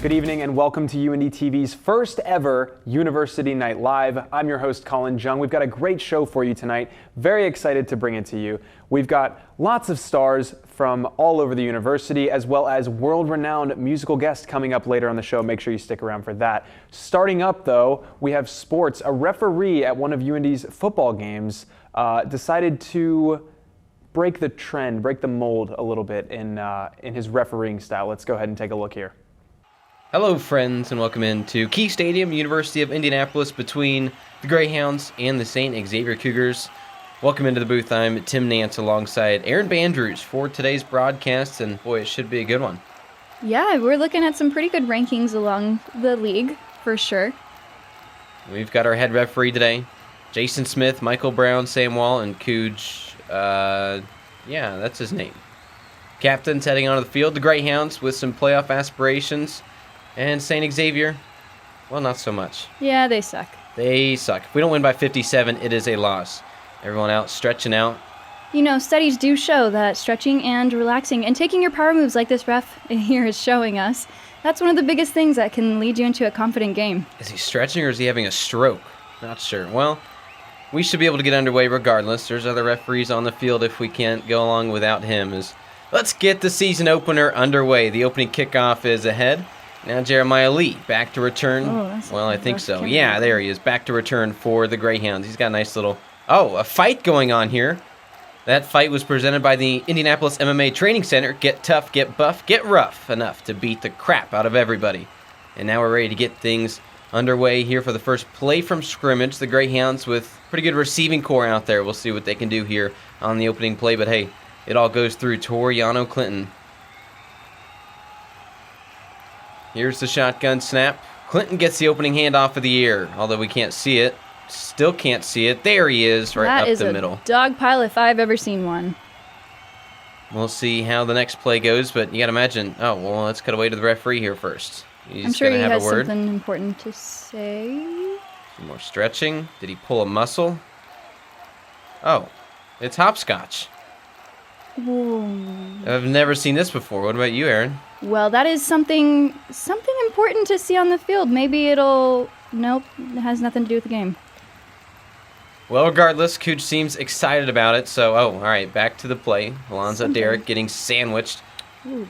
Good evening and welcome to UINDY TV's first ever University Night Live. I'm your host, Collin Jung. We've got a great show for you tonight. Very excited to bring it to you. We've got lots of stars from all over the university, as well as world-renowned musical guests coming up later on the show. Make sure you stick around for that. Starting up, though, we have sports. A referee at one of UINDY's football games decided to break the trend, break the mold a little bit in his refereeing style. Let's go ahead and take a look here. Hello, friends, and welcome into Key Stadium, University of Indianapolis, between the Greyhounds and the St. Xavier Cougars. Welcome into the booth. I'm Tim Nance alongside Aaron Bandrews for today's broadcast, and boy, it should be a good one. Yeah, we're looking at some pretty good rankings along the league, for sure. We've got our head referee today, Jason Smith, Michael Brown, Sam Wall, and Cooge. Yeah, that's his name. Captains heading onto the field, the Greyhounds with some playoff aspirations. And St. Xavier, well, not so much. Yeah, they suck. They suck. If we don't win by 57, it is a loss. Everyone out stretching out. You know, studies do show that stretching and relaxing and taking your power moves like this ref here is showing us, that's one of the biggest things that can lead you into a confident game. Is he stretching or is he having a stroke? Not sure. Well, we should be able to get underway regardless. There's other referees on the field if we can't go along without him. Let's get the season opener underway. The opening kickoff is ahead. Now Jeremiah Lee back to return. Well, I think so. Yeah, there he is. Back to return for the Greyhounds. He's got a nice little... Oh, a fight going on here. That fight was presented by the Indianapolis MMA Training Center. Get tough, get buff, get rough enough to beat the crap out of everybody. And now we're ready to get things underway here for the first play from scrimmage. The Greyhounds with pretty good receiving core out there. We'll see what they can do here on the opening play. But hey, it all goes through Toriano Clinton. Here's the shotgun snap. Clinton gets the opening handoff of the year, although we can't see it. Still can't see it. There he is, right up the middle. That is a dog pile if I've ever seen one. We'll see how the next play goes, but you got to imagine. Oh, well, let's cut away to the referee here first. I'm sure he has something important to say. Some more stretching. Did he pull a muscle? Oh, it's hopscotch. Whoa. I've never seen this before. What about you, Aaron? Well, that is something important to see on the field. Maybe it'll... Nope, it has nothing to do with the game. Well, regardless, Cooch seems excited about it. So, all right, back to the play. Alonzo Derrick getting sandwiched. Ooh.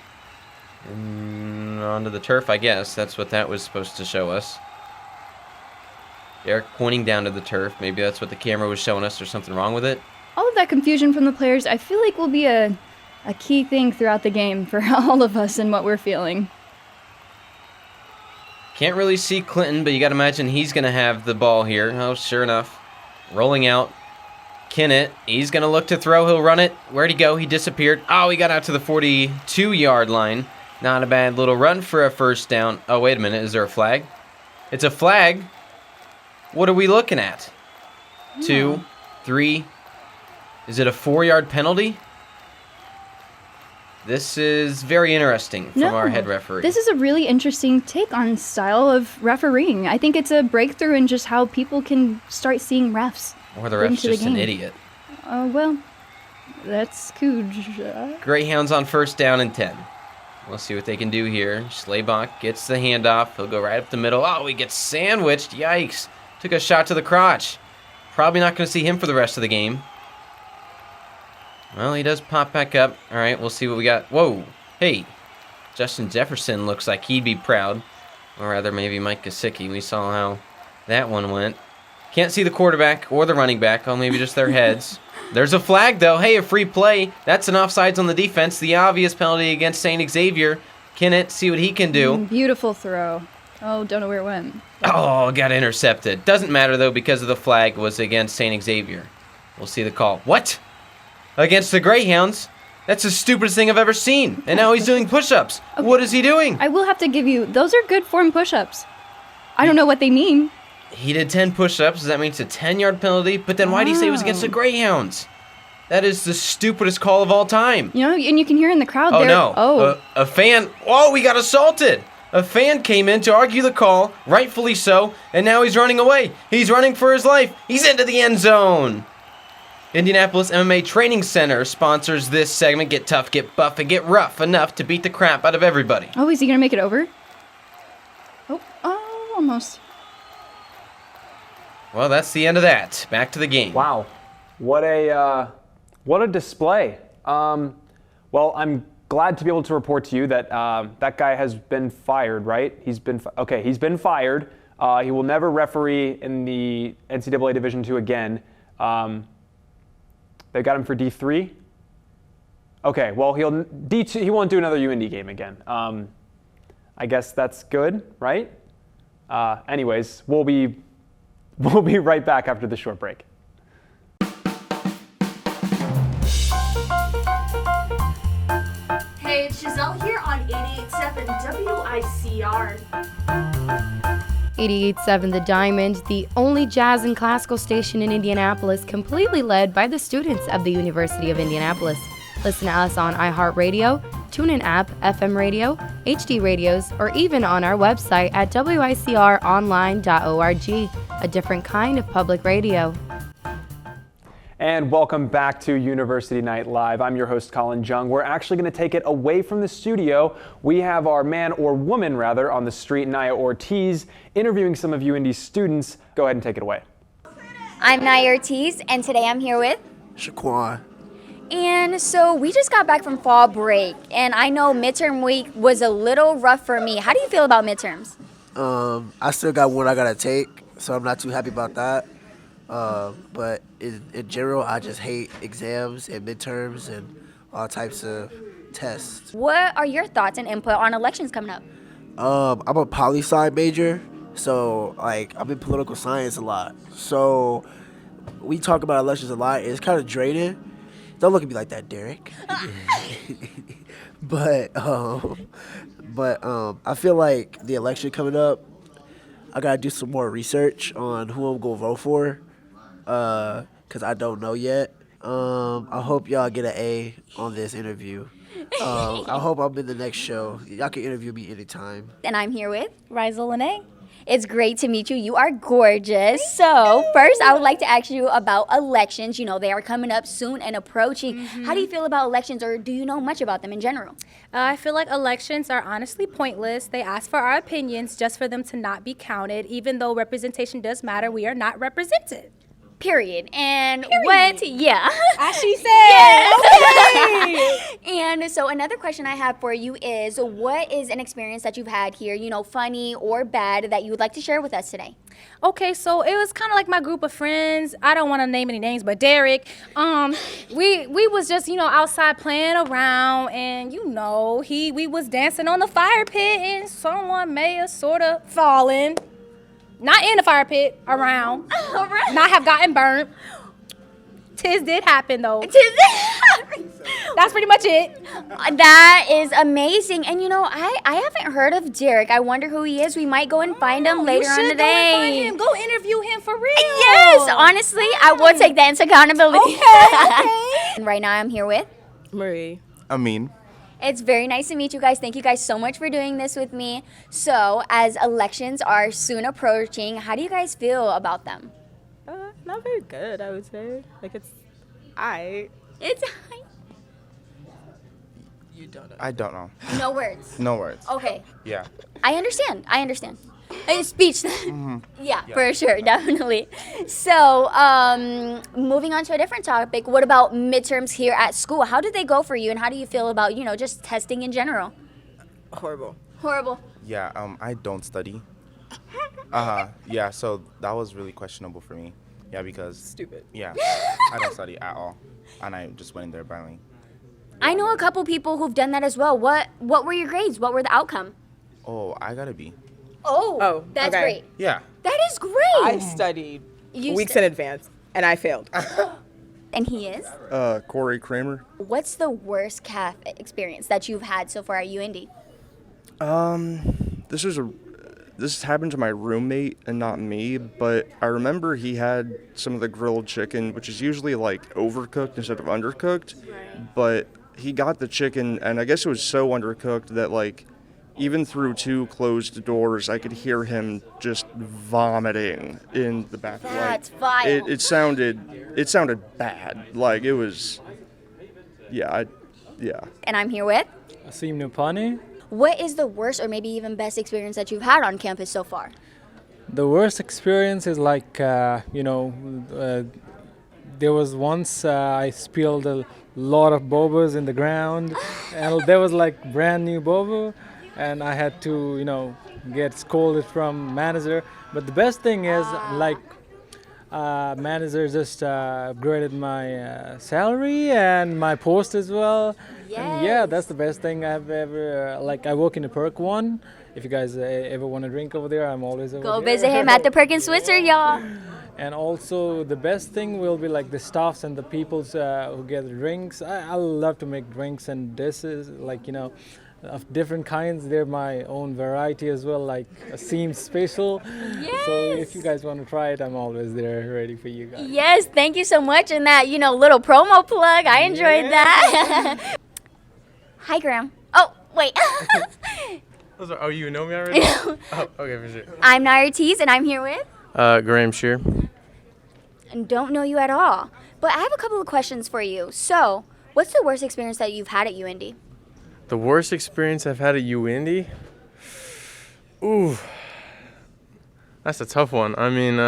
And onto the turf, I guess. That's what that was supposed to show us. Derrick pointing down to the turf. Maybe that's what the camera was showing us. There's something wrong with it. All of that confusion from the players, I feel like will be a key thing throughout the game for all of us and what we're feeling. Can't really see Clinton, but you got to imagine he's going to have the ball here. Oh, sure enough. Rolling out. Kielynn, he's going to look to throw. He'll run it. Where'd he go? He disappeared. Oh, he got out to the 42-yard line. Not a bad little run for a first down. Oh, wait a minute. Is there a flag? It's a flag. What are we looking at? 2, 3. Is it a 4-yard penalty? This is very interesting from our head referee. This is a really interesting take on style of refereeing. I think it's a breakthrough in just how people can start seeing refs. Or the ref's just an idiot. Well, that's Cooge. Greyhounds on first down and 10. We'll see what they can do here. Schlabach gets the handoff. He'll go right up the middle. Oh, he gets sandwiched. Yikes. Took a shot to the crotch. Probably not going to see him for the rest of the game. Well, he does pop back up. All right, we'll see what we got. Whoa. Hey, Justin Jefferson looks like he'd be proud. Or rather, maybe Mike Gesicki. We saw how that one went. Can't see the quarterback or the running back. Oh, maybe just their heads. There's a flag, though. Hey, a free play. That's an offsides on the defense. The obvious penalty against St. Xavier. Kielynn, see what he can do. Beautiful throw. Oh, don't know where it went. Oh, got intercepted. Doesn't matter, though, because of the flag was against St. Xavier. We'll see the call. What? Against the Greyhounds? That's the stupidest thing I've ever seen. And now he's doing push-ups. Okay. What is he doing? I will have to give you, those are good form push-ups. I don't know what they mean. He did 10 push-ups. Does that mean it's a 10-yard penalty? But then why do you say it was against the Greyhounds? That is the stupidest call of all time. You know, and you can hear in the crowd there. No. Oh, a fan. Oh, we got assaulted. A fan came in to argue the call, rightfully so, and now he's running away. He's running for his life. He's into the end zone. Indianapolis MMA Training Center sponsors this segment. Get tough, get buff, and get rough enough to beat the crap out of everybody. Oh, is he going to make it over? almost. Well, that's the end of that. Back to the game. Wow, what a display. Well, I'm glad to be able to report to you that that guy has been fired, right? He's been fired. He will never referee in the NCAA Division II again. They got him for D3. Okay, well D2. He won't do another UINDY game again. I guess that's good, right? Anyways, we'll be right back after the short break. Hey, it's Giselle here on 88.7 WICR. 88.7 The Diamond, the only jazz and classical station in Indianapolis, completely led by the students of the University of Indianapolis. Listen to us on iHeartRadio, TuneIn app, FM radio, HD radios, or even on our website at wicronline.org, a different kind of public radio. And welcome back to University Night Live. I'm your host, Collin Jung. We're actually going to take it away from the studio. We have our man, or woman rather, on the street, Naya Ortiz, interviewing some of UINDY students. Go ahead and take it away. I'm Naya Ortiz, and today I'm here with Shaquan. And so we just got back from fall break, and I know midterm week was a little rough for me. How do you feel about midterms? I still got one I gotta take, so I'm not too happy about that. But in general, I just hate exams and midterms and all types of tests. What are your thoughts and input on elections coming up? I'm a poli-sci major, so I'm in political science a lot. So we talk about elections a lot. It's kind of draining. Don't look at me like that, Derrick. But I feel like the election coming up, I gotta do some more research on who I'm gonna vote for, cause I don't know yet. I hope y'all get an A on this interview. I hope I'm in the next show. Y'all can interview me anytime. And I'm here with Lene. It's great to meet you. You are gorgeous. So first, I would like to ask you about elections. You know, they are coming up soon and approaching. How do you feel about elections, or do you know much about them in general? I feel like elections are honestly pointless. They ask for our opinions just for them to not be counted. Even though representation does matter, we are not represented. Period. And what? Yeah. As she said. Yes. Okay. And so another question I have for you is, what is an experience that you've had here, you know, funny or bad, that you would like to share with us today? Okay, so it was kind of like my group of friends. I don't want to name any names, but Derrick. We was just, you know, outside playing around, and you know, we was dancing on the fire pit, and someone may have sort of fallen. Not in the fire pit, around. Right. Not have gotten burnt. Tis did happen, though. That's pretty much it. That is amazing. And, you know, I haven't heard of Derrick. I wonder who he is. We might go and find him later on today. Go and find him. Go interview him for real. Yes, honestly, I will take that into accountability. Okay. And right now I'm here with Marie. Amin. It's very nice to meet you guys. Thank you guys so much for doing this with me. So, as elections are soon approaching, how do you guys feel about them? Not very good, I would say. Like, it's aight. It's You don't know. I don't know. no words. No words. Okay. Yeah. I understand. Speech. Yeah, for sure, definitely. So, moving on to a different topic, what about midterms here at school? How did they go for you, and how do you feel about, you know, just testing in general? Horrible. Horrible. Yeah, I don't study. Yeah, so that was really questionable for me. Yeah, because Stupid. yeah, I don't study at all. And I just went in there blindly. I know a couple people who've done that as well. What were your grades? What were the outcome? Oh, I got a B. Oh, That's okay. great. Yeah. That is great. I studied You weeks in advance, and I failed. And he is? Corey Kramer. What's the worst CAF experience that you've had so far at UINDY? This happened to my roommate and not me, but I remember he had some of the grilled chicken, which is usually like overcooked instead of undercooked. Right. But he got the chicken, and I guess it was so undercooked that like even through two closed doors, I could hear him just vomiting in the bathroom. That's vile. It sounded bad. Like it was, yeah. And I'm here with? Asim Nupani. What is the worst or maybe even best experience that you've had on campus so far? The worst experience is like, there was once I spilled a lot of bobas in the ground, and there was like brand new boba, and I had to, get scolded from manager. But the best thing is manager just upgraded my salary and my post as well. Yes. And yeah, that's the best thing I've ever, I work in the Perk One. If you guys ever want to drink over there, I'm always over there. Go visit him at the Perkins Switzer, y'all. And also the best thing will be like the staffs and the peoples who get drinks. I love to make drinks, and this is of different kinds. They're my own variety as well, like a seam special. Yes. So if you guys want to try it, I'm always there ready for you guys. Yes, thank you so much. And that, little promo plug, I enjoyed that. Hi, Graham. Oh, wait. Oh, you know me already? Oh, okay, for sure. I'm Naya Ortiz, and I'm here with? Graham Shear. And don't know you at all. But I have a couple of questions for you. So, what's the worst experience that you've had at UINDY? The worst experience I've had at UINDY? Ooh, that's a tough one. I mean,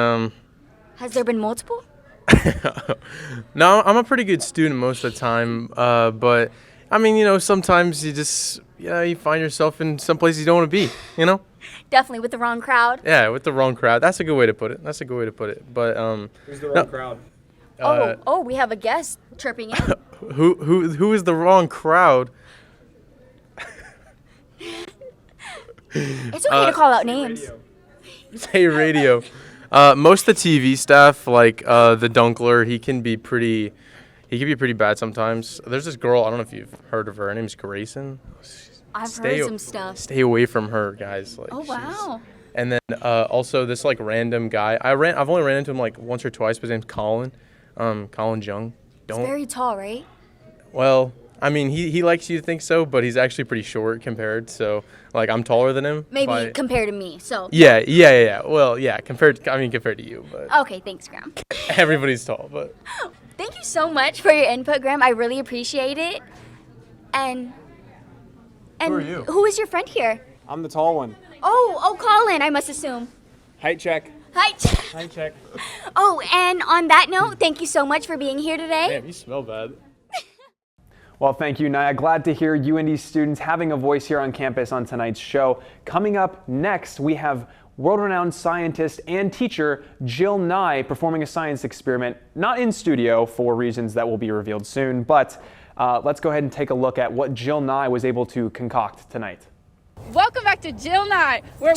Has there been multiple? No, I'm a pretty good student most of the time, but I mean, sometimes you just, you find yourself in some places you don't want to be, Definitely with the wrong crowd. Yeah, with the wrong crowd. That's a good way to put it. But who's the wrong crowd? We have a guest chirping in. Who is the wrong crowd? It's okay to call out names. Say radio. Most of the TV staff, like the Dunkler, he can be pretty bad sometimes. There's this girl, I don't know if you've heard of her. Her name's Grason. I've heard some stuff. Stay away from her, guys. Oh, wow. And then also this random guy. I've only ran into him once or twice, but his name's Collin. Collin Jung. He's very tall, right? Well, I mean, he likes you to think so, but he's actually pretty short compared. So, I'm taller than him. Maybe compared to me. So. Yeah. Well, yeah, compared to you, but. Okay, thanks, Graham. Everybody's tall, but. Thank you so much for your input, Graham. I really appreciate it. And who are you? Who is your friend here? I'm the tall one. Oh, Collin, I must assume. Height check. Height check. Oh, and on that note, thank you so much for being here today. Damn, you smell bad. Well, thank you, Naya. Glad to hear UINDY students having a voice here on campus on tonight's show. Coming up next, we have world-renowned scientist and teacher Jill Nye performing a science experiment, not in studio for reasons that will be revealed soon, but let's go ahead and take a look at what Jill Nye was able to concoct tonight. Welcome back to Jill Nye. We have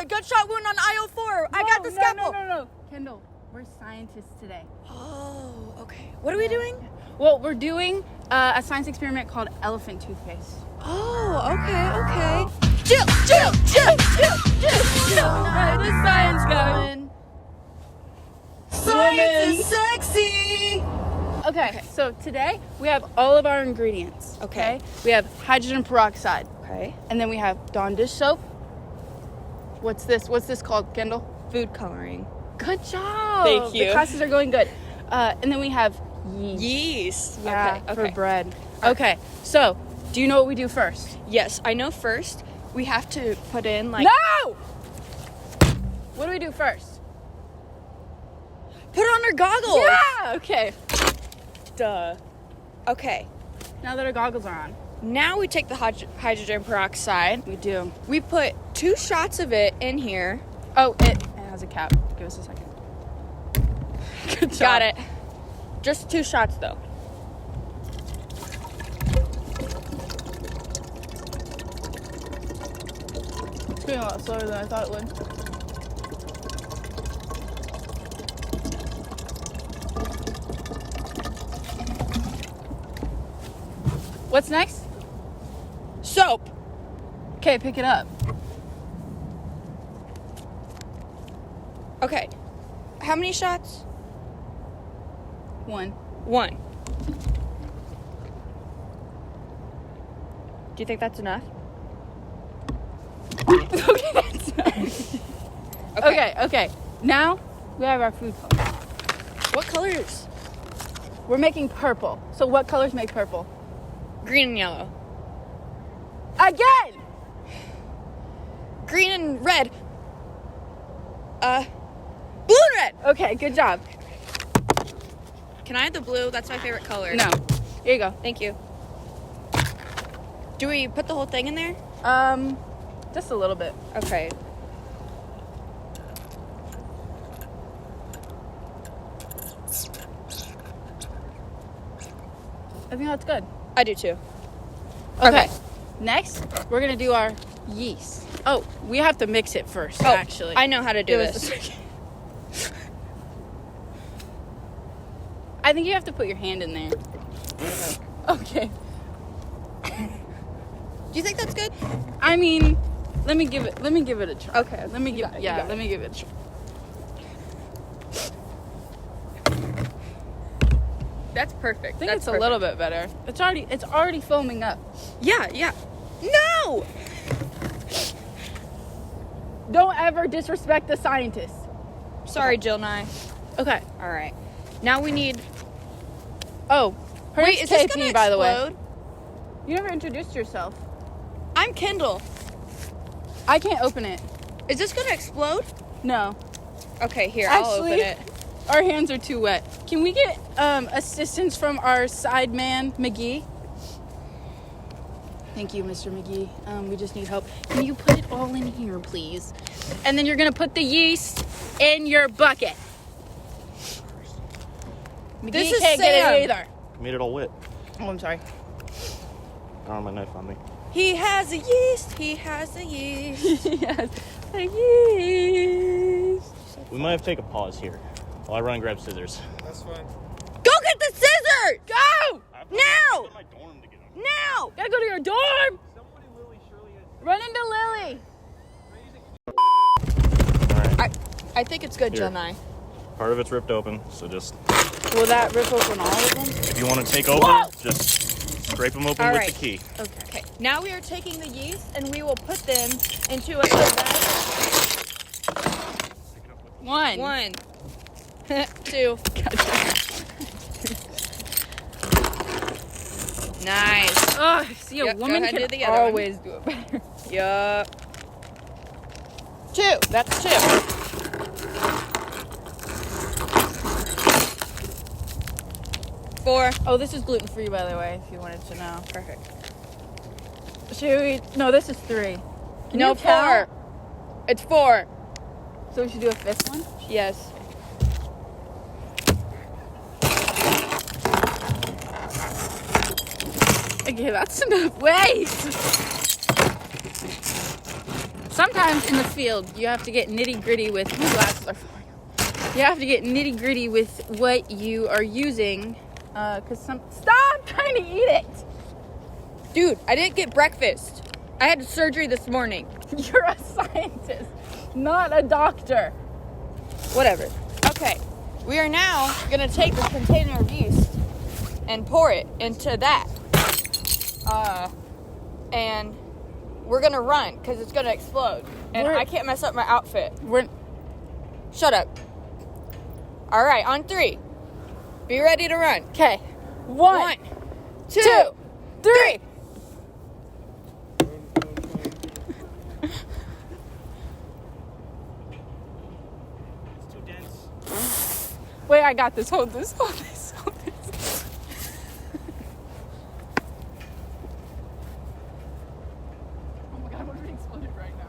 a gunshot wound on aisle 4. I got the scalpel. No. Kendall, we're scientists today. Oh, okay. What are we doing? Well, we're doing a science experiment called elephant toothpaste. Oh, okay. Jill. Right, the science going. Science is sexy. Okay, so today we have all of our ingredients. Okay. We have hydrogen peroxide. Okay. And then we have Dawn dish soap. What's this called, Kendall? Food coloring. Good job. Thank you. The classes are going good. And then we have yeast. Yeah, Okay. for bread. Okay, so do you know what we do first? Yes, I know first we have to put in No! What do we do first? Put on our goggles. Yeah, okay. Duh. Okay. Now that our goggles are on. Now we take the hydrogen peroxide. We do. We put 2 shots of it in here. Oh, it has a cap. Give us a second. Good job. Got it. Just 2 shots though. It's going a lot slower than I thought it would. What's next? Soap. Okay, pick it up. Okay. How many shots? 1. 1. Do you think that's enough? Okay. Now we have our food color. What colors? We're making purple. So what colors make purple? Green and yellow. Again! Green and red. Blue and red. Okay, good job. Can I have the blue? That's my favorite color. No. Here you go. Thank you. Do we put the whole thing in there? Just a little bit. Okay. I think that's good. I do too. Okay. Next, we're gonna do our yeast. Oh, we have to mix it first, actually. I know how to do Give us this. a second. I think you have to put your hand in there. Okay. Do you think that's good? I mean, let me give it a try. Okay. Let me give it a try. That's perfect. I think it's a little bit better. It's already foaming up. Yeah. No! Don't ever disrespect the scientists. Sorry, Jill Nye. Okay. All right. Now we need... Oh, her wait, name's is this KP, gonna by the way. explode? You never introduced yourself. I'm Kendall. I can't open it. Is this gonna explode? No. Okay, here, I'll open it. Our hands are too wet. Can we get assistance from our side man, McGee? Thank you, Mr. McGee. We just need help. Can you put it all in here, please? And then you're gonna put the yeast in your bucket. McGee This is can't get it either. Made it all wet. Oh, I'm sorry. I don't have my knife on me. He has a yeast. He has a yeast. He has a yeast. We might have to take a pause here while I run and grab scissors. That's fine. Go get the scissors! Go! Now! Now! Gotta go to your dorm! Run into Lily! I think it's good, Here. Jill Nye. Part of it's ripped open, so just... Will that rip open all of them? If you want to take over, just scrape them open All with right. the key. Okay. Now we are taking the yeast and we will put them into a bag. One. 2. Nice. Oh, see, Yep, a go woman ahead, do can the other one. always do it better. Yup. 2. That's 2. 4. Oh, this is gluten-free, by the way, if you wanted to know. Perfect. Should we... No, this is 3. Can No, you count? 4. It's 4. So we should do a 5th one? Yes. Okay, that's enough waste. Sometimes in the field, you have to get nitty-gritty with... My glasses are falling off. You have to get nitty-gritty with what you are using, because Stop trying to eat it! Dude, I didn't get breakfast. I had surgery this morning. You're a scientist, not a doctor. Whatever. Okay. We are now going to take this container of yeast and pour it into that. And we're going to run because it's going to explode. And I can't mess up my outfit. Shut up. All right, on 3. Be ready to run. Okay. 1, 2, 3. Wait, I got this. Hold this. Hold this. Hold this. Oh my god, what if it exploded right now?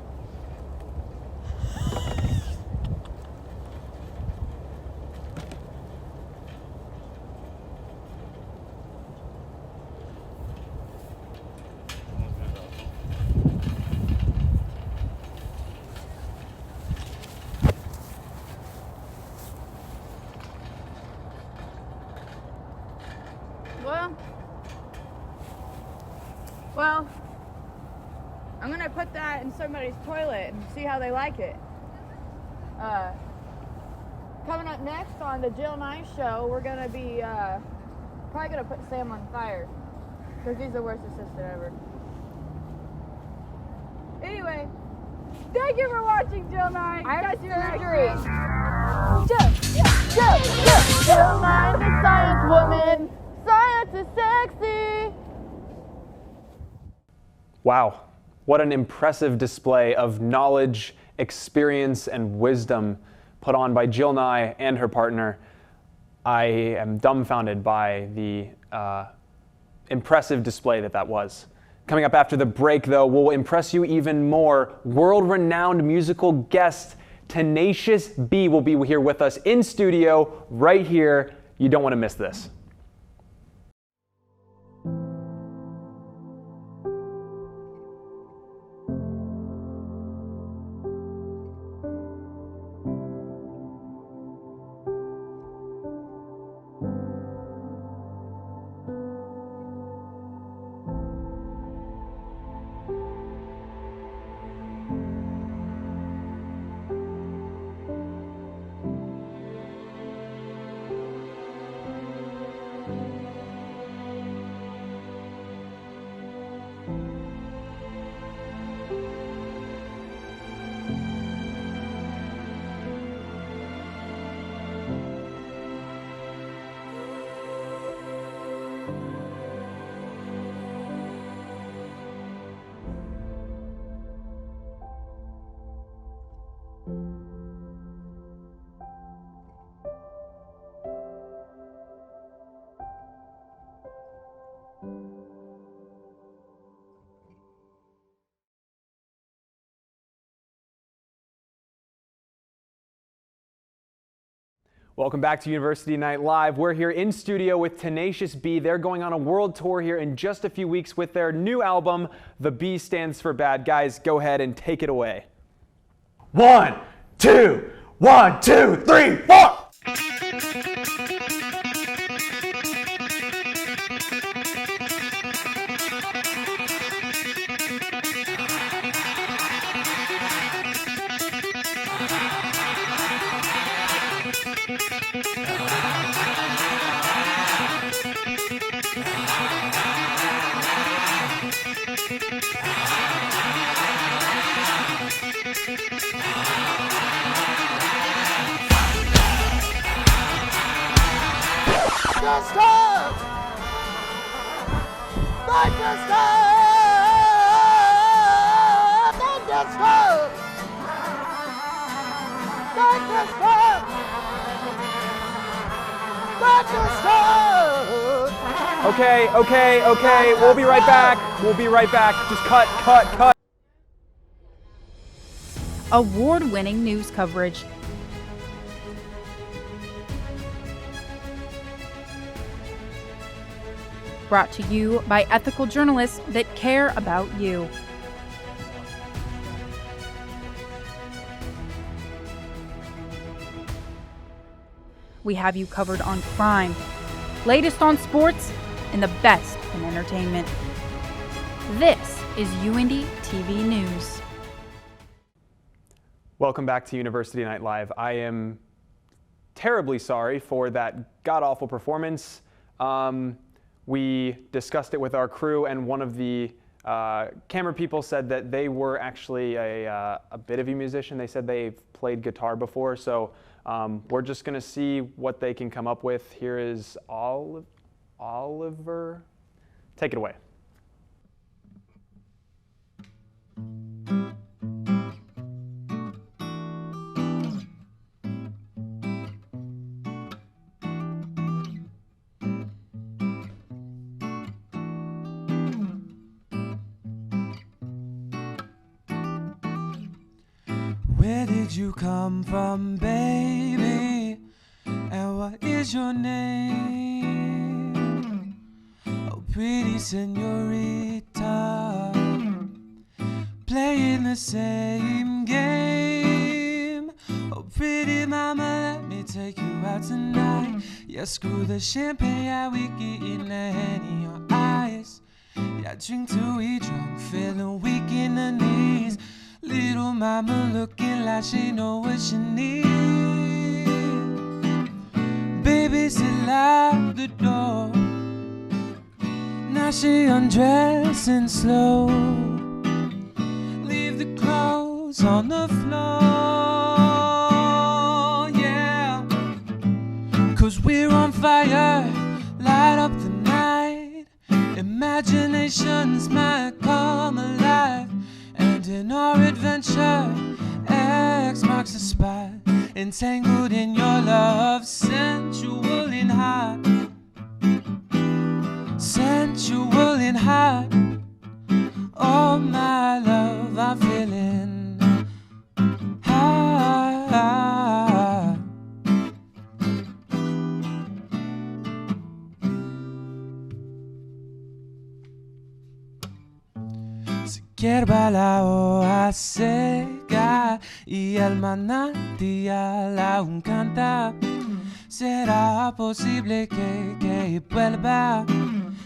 Well, I'm gonna put that in somebody's toilet and see how they like it. Coming up next on the Jill Nye Show, we're gonna be probably gonna put Sam on fire because he's the worst assistant ever. Anyway, thank you for watching Jill Nye. I have surgery. Jill Nye, the science woman. Science is sexy. Wow, what an impressive display of knowledge experience and wisdom put on by Jill Nye and her partner. I am dumbfounded by the impressive display that was. Coming up after the break, though, will impress you even more. World-renowned musical guest Tenacious B will be here with us in studio right here. You don't want to miss this. Welcome back to University Night Live. We're here in studio with Tenacious B. They're going on a world tour here in just a few weeks with their new album, The B Stands for Bad. Guys, go ahead and take it away. 1, 2, 1, 2, 3, 4! Okay. We'll be right back. Just cut. Award-winning news coverage. Brought to you by ethical journalists that care about you. We have you covered on crime, latest on sports, and the best in entertainment. This is UINDY TV News. Welcome back to University Night Live. I am terribly sorry for that god-awful performance. We discussed it with our crew, and one of the camera people said that they were actually a bit of a musician. They said they've played guitar before, so we're just going to see what they can come up with. Here is Oliver. Take it away. Where did you come from, baby? And what is your name? Oh, pretty señorita, playing the same game. Oh, pretty mama, let me take you out tonight. Yeah, screw the champagne, yeah, we getting the Henny on ice. Yeah, drink till we drunk, feeling weak in the knees. Little mama looking like she know what she needs. Baby said lock the door. Now she undressing slow. Leave the clothes on the floor, yeah. 'Cause we're on fire, light up the night. Imaginations might come alive. And in our adventure, spot, entangled in your love, sensual and hot, sensual and hot. Oh my love, I'm feeling high. Se quiere bailar o acerca y el manantial aún canta. ¿Será posible que vuelva?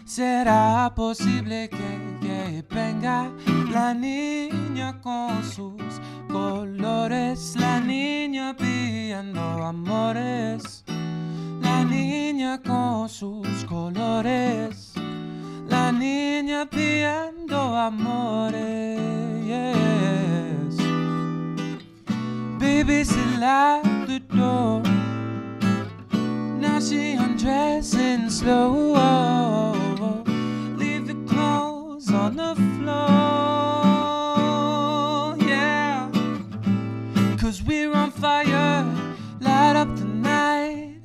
¿Será posible que venga la niña con sus colores? La niña pidiendo amores. La niña con sus colores. La niña pidiendo amores. Yes. Baby still at the door. Now she undressing slow. Leave the clothes on the floor. Yeah. 'Cause we're on fire. Light up the night.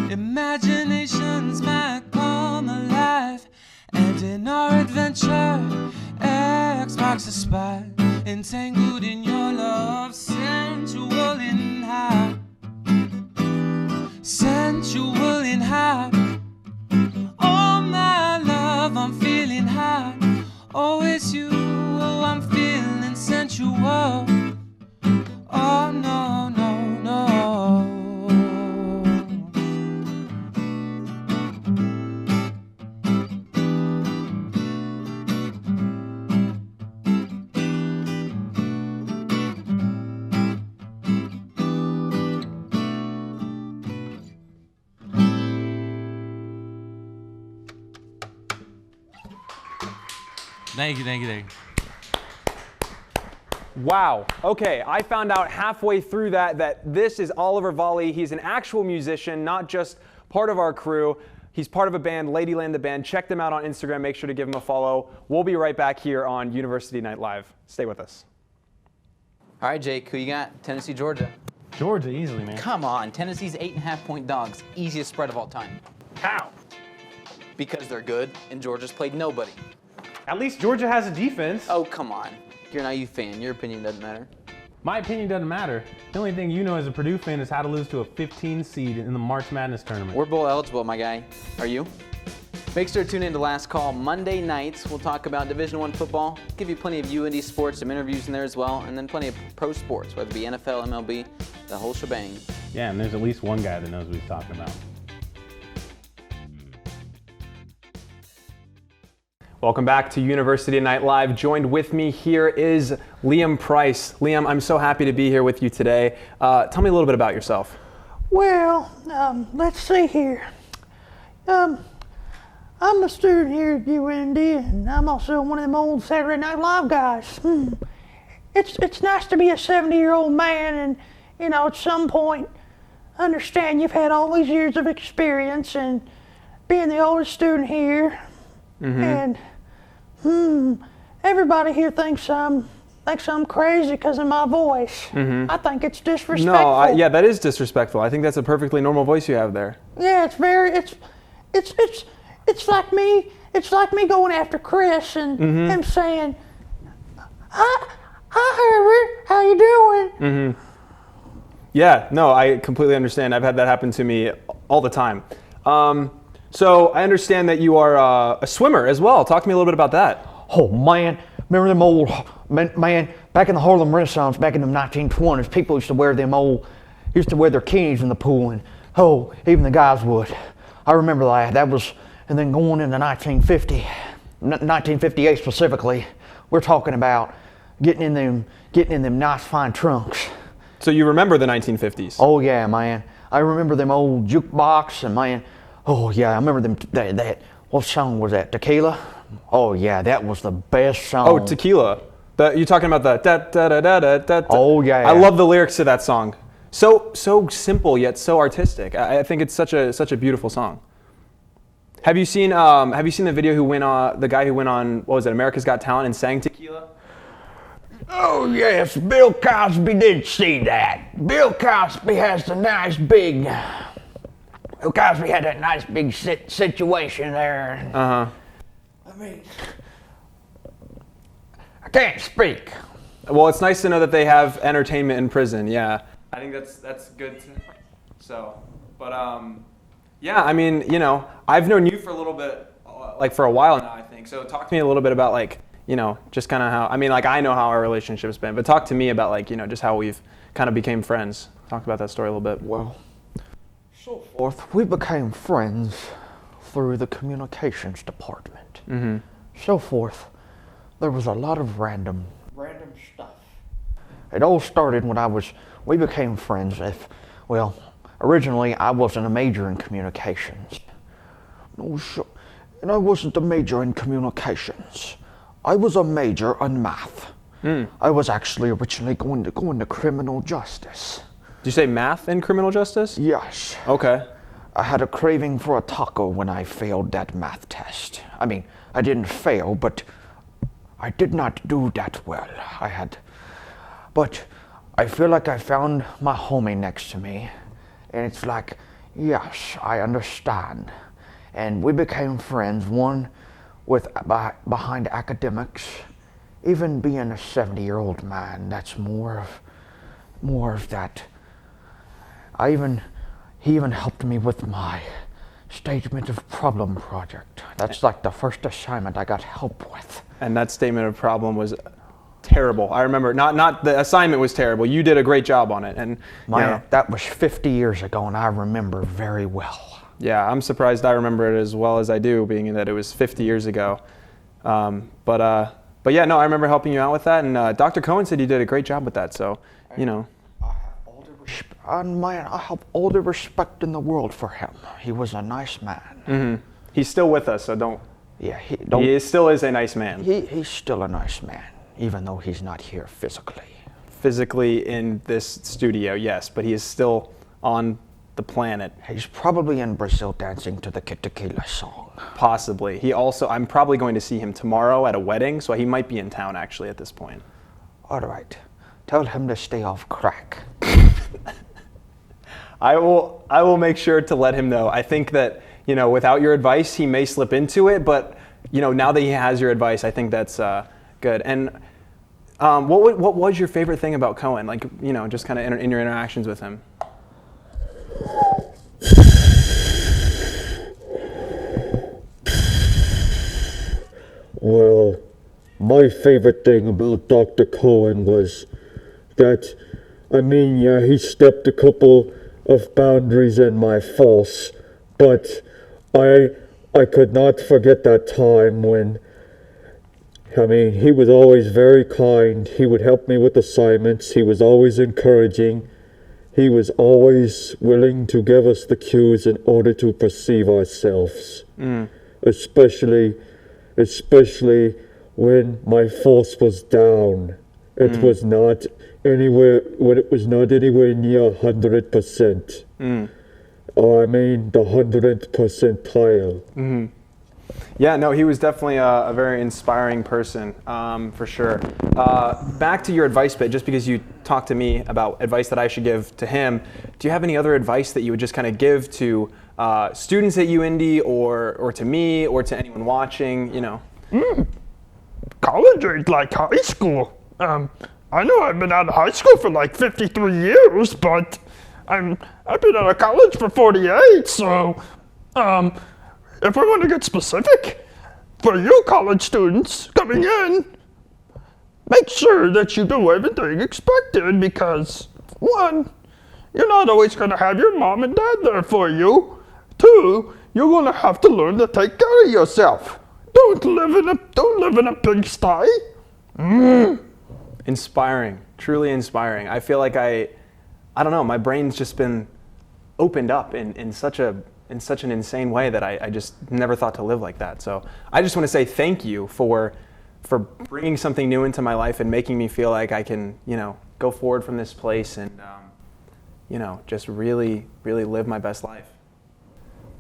Imaginations might come alive. And in our adventure, X marks the spot. Entangled in your love, sensual and hot. Sensual and hot. Oh my love, I'm feeling hot. Oh, it's you, oh, I'm feeling sensual. Oh no, no, no. Thank you. Wow. Okay, I found out halfway through that this is Oliver Valle. He's an actual musician, not just part of our crew. He's part of a band, Ladyland the Band. Check them out on Instagram. Make sure to give them a follow. We'll be right back here on University Night Live. Stay with us. All right, Jake, who you got? Tennessee, Georgia. Georgia, easily, man. Come on, Tennessee's 8.5-point dogs. Easiest spread of all time. How? Because they're good, and Georgia's played nobody. At least Georgia has a defense. Oh, come on. You're an IU fan. Your opinion doesn't matter. My opinion doesn't matter. The only thing you know as a Purdue fan is how to lose to a 15 seed in the March Madness tournament. We're bowl eligible, my guy. Are you? Make sure to tune in to Last Call Monday nights. We'll talk about Division I football, give you plenty of UINDY sports, some interviews in there as well, and then plenty of pro sports, whether it be NFL, MLB, the whole shebang. Yeah, and there's at least one guy that knows what he's talking about. Welcome back to University Night Live. Joined with me here is Liam Price. Liam, I'm so happy to be here with you today. Tell me a little bit about yourself. Well, let's see here. I'm a student here at UINDY, and I'm also one of them old Saturday Night Live guys. It's nice to be a 70-year-old man and, you know, at some point understand you've had all these years of experience and being the oldest student here. And everybody here thinks I'm crazy because of my voice. I think it's disrespectful. No, yeah, that is disrespectful. I think that's a perfectly normal voice you have there. Yeah, it's like me. It's like me going after Chris and him saying, "Hi, Herbert, how you doing?" Yeah, no, I completely understand. I've had that happen to me all the time. So I understand that you are a swimmer as well. Talk to me a little bit about that. Oh man, remember them old, man, back in the Harlem Renaissance, back in the 1920s, people used to wear their bikinis in the pool, and even the guys would. I remember that was, and then going into 1958 specifically, we're talking about getting in them nice fine trunks. So you remember the 1950s? Oh yeah, man. I remember them old jukebox, and man, oh yeah, I remember them, what song was that, Tequila? Oh yeah, that was the best song. Oh, Tequila. You're talking about the da da da da da da. Oh yeah. I love the lyrics to that song. So simple yet so artistic. I think it's such a beautiful song. Have you seen the video the guy who went on, what was it, America's Got Talent and sang Tequila? Oh, yes, Bill Cosby did see that. Bill Cosby has the nice big. Bill Cosby had that nice big situation there. Uh-huh. I mean, I can't speak. Well, it's nice to know that they have entertainment in prison. Yeah, I think that's good. Yeah, I mean, you know, I've known you for a little bit, like for a while now, I think. So talk to me a little bit about like, you know, just kind of how. I mean, like I know how our relationship's been, but talk to me about like, you know, just how we've kind of became friends. Talk about that story a little bit. Well, so forth, we became friends through the communications department. Mm-hmm. So forth, there was a lot of random stuff. It all started when we became friends well, originally I wasn't a major in communications. And I wasn't a major in communications. I was a major in math. I was actually originally going to go into criminal justice. Did you say math and criminal justice? Yes. Okay. I had a craving for a taco when I failed that math test. I mean, I didn't fail, but I did not do that well. But I feel like I found my homie next to me, and it's like, yes, I understand. And we became friends, one behind academics. Even being a 70-year-old man, that's more of that. He even helped me with my statement of problem project. That's like the first assignment I got help with. And that statement of problem was terrible. I remember, not the assignment was terrible. You did a great job on it. And that was 50 years ago, and I remember very well. Yeah, I'm surprised I remember it as well as I do, being that it was 50 years ago. But yeah, no, I remember helping you out with that, and Dr. Cohen said you did a great job with that. So, you know. I have all the respect in the world for him. He was a nice man. Mm-hmm. He's still with us, so don't. Yeah, he still is a nice man. He's still a nice man, even though he's not here physically. Physically in this studio, yes, but he is still on the planet. He's probably in Brazil dancing to the Tequila song. Possibly. I'm probably going to see him tomorrow at a wedding, so he might be in town actually at this point. All right. Tell him to stay off crack. I will make sure to let him know. I think that, you know, without your advice, he may slip into it, but, you know, now that he has your advice, I think that's good. And what was your favorite thing about Cohen? Like, you know, just kind of in your interactions with him. Well, my favorite thing about Dr. Cohen was that, I mean, yeah, he stepped a couple of boundaries in my false, but I could not forget that time when, I mean, he was always very kind. He would help me with assignments. He was always encouraging. He was always willing to give us the cues in order to perceive ourselves, especially when my force was down. It was not anywhere near 100%. I mean, the 100th percentile. Mm-hmm. Yeah, no, he was definitely a very inspiring person, for sure. Back to your advice bit, just because you talked to me about advice that I should give to him, do you have any other advice that you would just kind of give to students at UINDY or to me or to anyone watching, you know? College ain't like high school. I know I've been out of high school for like 53 years, but I've been out of college for 48, so if we want to get specific, for you college students coming in, make sure that you do everything expected because, one, you're not always going to have your mom and dad there for you. Two, you're going to have to learn to take care of yourself. Don't live in a pigsty. Inspiring, truly inspiring. I feel like I don't know, my brain's just been opened up in such an insane way that I just never thought to live like that. So I just want to say thank you for bringing something new into my life and making me feel like I can, you know, go forward from this place and, you know, just really, really live my best life.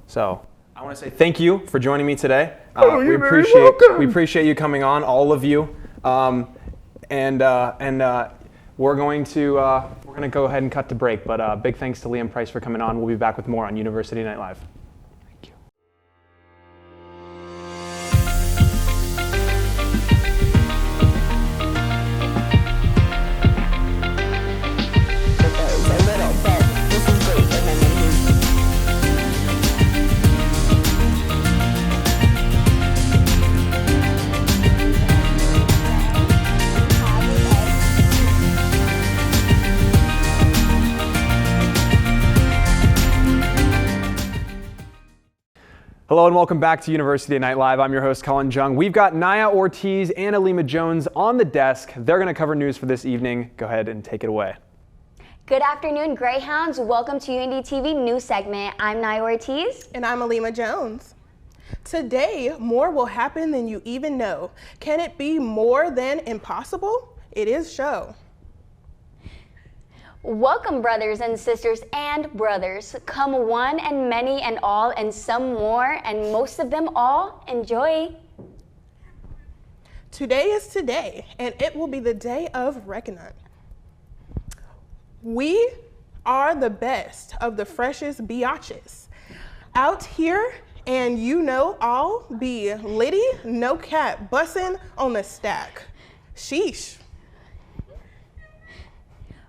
So I want to say thank you for joining me today. You're very welcome. We appreciate you coming on, all of you. and we're going to go ahead and cut to break. But big thanks to Liam Price for coming on. We'll be back with more on University Night Live. Hello and welcome back to University Night Live. I'm your host, Collin Jung. We've got Naya, Ortiz, and Alima Jones on the desk. They're going to cover news for this evening. Go ahead and take it away. Good afternoon, Greyhounds. Welcome to UINDY TV news segment. I'm Naya Ortiz. And I'm Alima Jones. Today, more will happen than you even know. Can it be more than impossible? It is so. Welcome, brothers and sisters and brothers. Come one and many and all and some more and most of them all. Enjoy. Today is today, and it will be the day of reckoning. We are the best of the freshest biatches out here, and you know I'll be litty, no cap, bussin' on the stack. Sheesh.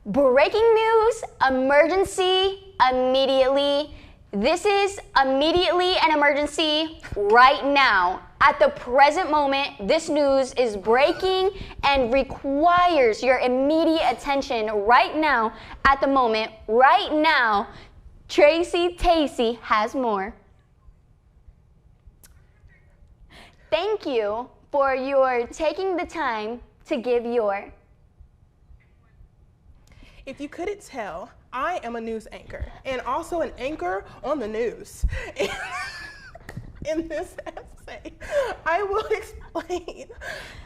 Breaking news, emergency, immediately. This is immediately an emergency right now. At the present moment, this news is breaking and requires your immediate attention right now. At the moment, right now, Tracy Tacey has more. Thank you for your taking the time to give your. If you couldn't tell, I am a news anchor and also an anchor on the news. In this essay, I will explain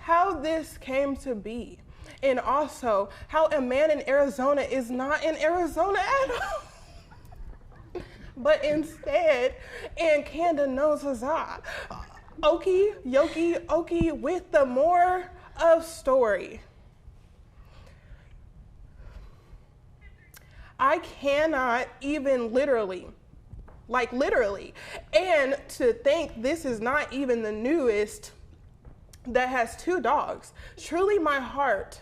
how this came to be and also how a man in Arizona is not in Arizona at all, but instead in Canada knows as Okie, Yoki, Okie with the more of story. I cannot even literally, and to think this is not even the newest that has 2 dogs. Truly my heart,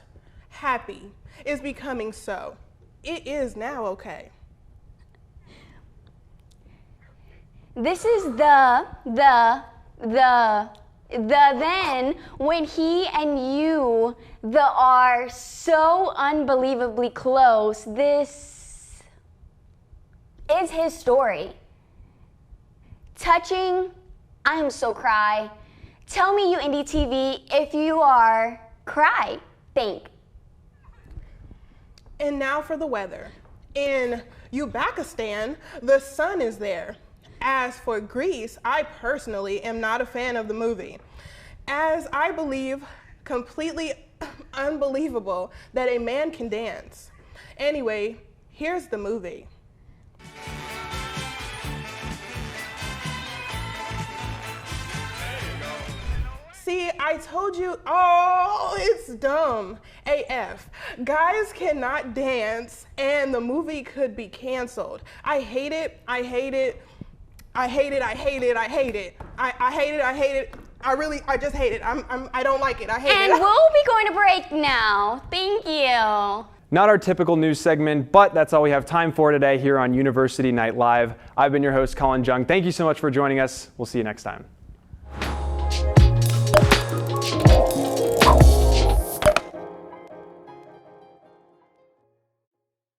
happy, is becoming so. It is now okay. This is the then when he and you are so unbelievably close. This is his story. Touching, I am so cry. Tell me, UINDY TV, if you are cry, think. And now for the weather. In Uzbekistan, the sun is there. As for Greece, I personally am not a fan of the movie, as I believe completely unbelievable that a man can dance. Anyway, here's the movie. See, I told you, it's dumb AF. Guys cannot dance and the movie could be canceled. I hate it, I hate it, I hate it, I hate it, I hate it. I hate it, I hate it. I just hate it. I don't like it, I hate it. And we'll be going to break now. Thank you. Not our typical news segment, but that's all we have time for today here on University Night Live. I've been your host, Collin Jung. Thank you so much for joining us. We'll see you next time.